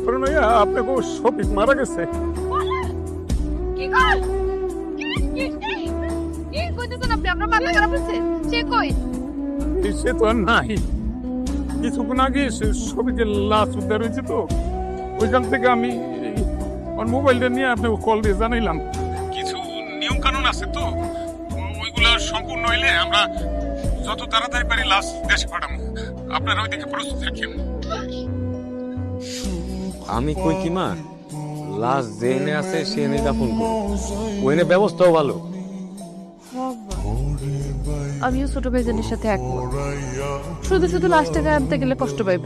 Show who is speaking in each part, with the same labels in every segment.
Speaker 1: বিস্ফোরণ হইয়া আপনাকে শফিক মারা গেছে।
Speaker 2: কি কর কি কইতেছেন আপনি? আপনার মাথা খারাপ হচ্ছে? সে কই?
Speaker 1: সে তো আর নাই। কিছুক্ষণ আগে শফিকের লাশ উদ্ধার হয়েছে, তো ওইখান থেকে আমি আমার মোবাইলটা নিয়ে আপনাকে কল দিয়ে জানাইলাম। কিছু নিয়ম কানুন আছে, তো ওইগুলা সম্পূর্ণ হইলে আমরা যত তাড়াতাড়ি পারি লাশ দেশে পাঠাবো। আপনারা ওইদিকে প্রস্তুত থাকেন।
Speaker 3: আমি কই কি মা, লাশ যে এনে আছে সে এনে দাফন করো, ও এনে ব্যবস্থাও ভালো।
Speaker 2: আমিও ছোট ভাইজানের সাথে একমত। শুধু শুধু লাশ টাকা আনতে গেলে কষ্ট পাইব।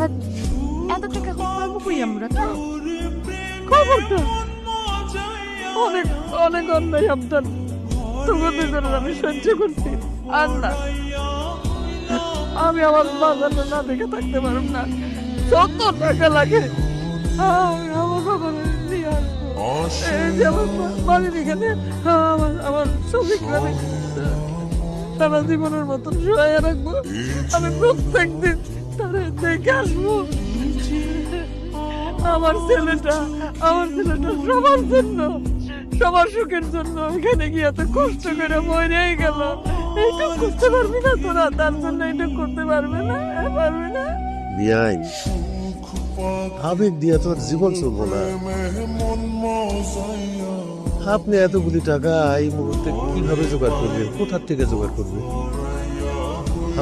Speaker 2: আর এত টাকা পাবো কই আমরা? খবরটা অনেক অনেক অন্যায় আপনার তোমাদের জন্য আমি সহ্য করছি। আর না, আমি আমার বাজারটা না দেখে থাকতে পারব না। যত টাকা লাগে আমি আমার বাবার নিয়ে আসবো। এই যে আমার বাড়ির এখানে আমার শ্রমিক মানে সারা জীবনের মতন শুয়ে রাখবো। আমি প্রত্যেক দিন তারা দেখে আসবো। আমার ছেলেটা সবার জন্য, সবার সুখের জন্য এখানে গিয়ে এত কষ্ট করে মরেই গেল। এইটা করতে পারবি না তোরা? তার জন্য এটা করতে পারবে না? পারবে না?
Speaker 4: বিয়াই আবেগ দিয়া তোর জীবন চলবো না। আপনি এতগুলি টাকা এই মুহূর্তে কিভাবে জোগাড় করবেন? কোথার থেকে জোগাড় করবেন?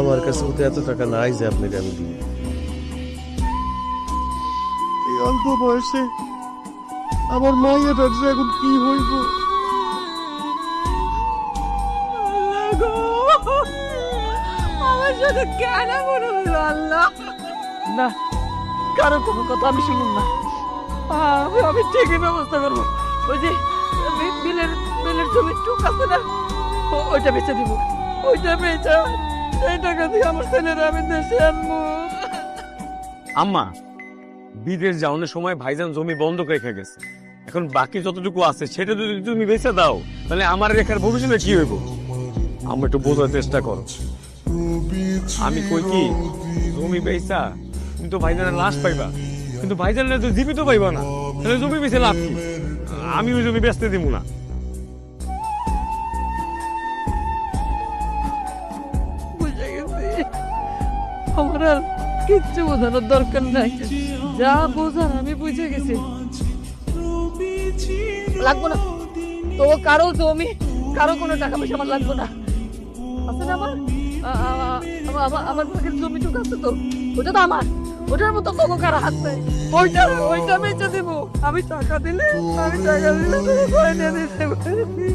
Speaker 4: আমার কাছে তো এত টাকা নাই যে আপনাকে আমি দিই। এই অল্প বয়সে আমার মাইয়াটার যে এখন কি হইব?
Speaker 2: আমার সাথে কেন মনে হলো আল্লাহ? না, কারো কোনো কথা আমি শুনুন না। আমি ঠিকই ব্যবস্থা করবো। ওই যে বিলের জমি টুক আছে না, ওইটা বেচে দিব। ওইটা বেচা এই টাকা দিয়ে আমার ছেলেরা আমি দেশে আনবো।
Speaker 3: আম্মা, বিদেশ যাওয়ানোর সময় ভাইজান জমি বন্ধক রেখে গেছে, এখন বাকি যতটুকু আছে সেটা যদি তুমি বেঁচে দাও তাহলে আমার রেখার ভবিষ্যতে কি হইব? আমরা একটু বোঝার চেষ্টা করো। আমি কই কি, জমি বেচা তুমি তো ভাইজানের লাশ পাইবা, কিন্তু ভাইজানের তো জীবিত পাইবা না, তাহলে জমি বেচে লাভ কি? আমি ওই জমি বেচতে দিব না।
Speaker 2: বুঝে গেছি, আমার আর কিচ্ছু বোঝানোর দরকার নাই। যা বোঝার আমি বুঝে গেছি। লাগবো না তো কারো জমি, কারো কোনো টাকা পয়সা আমার লাগবো না। আছে না আমার ভাগের জমিটুকু আছে, তো ওটা তো আমার। ওটার মতো কোনো কারো হাত নাই। ওইটা বেচে দিব। আমি টাকা দিলে তোকে করে নিয়ে দিতে পারবি।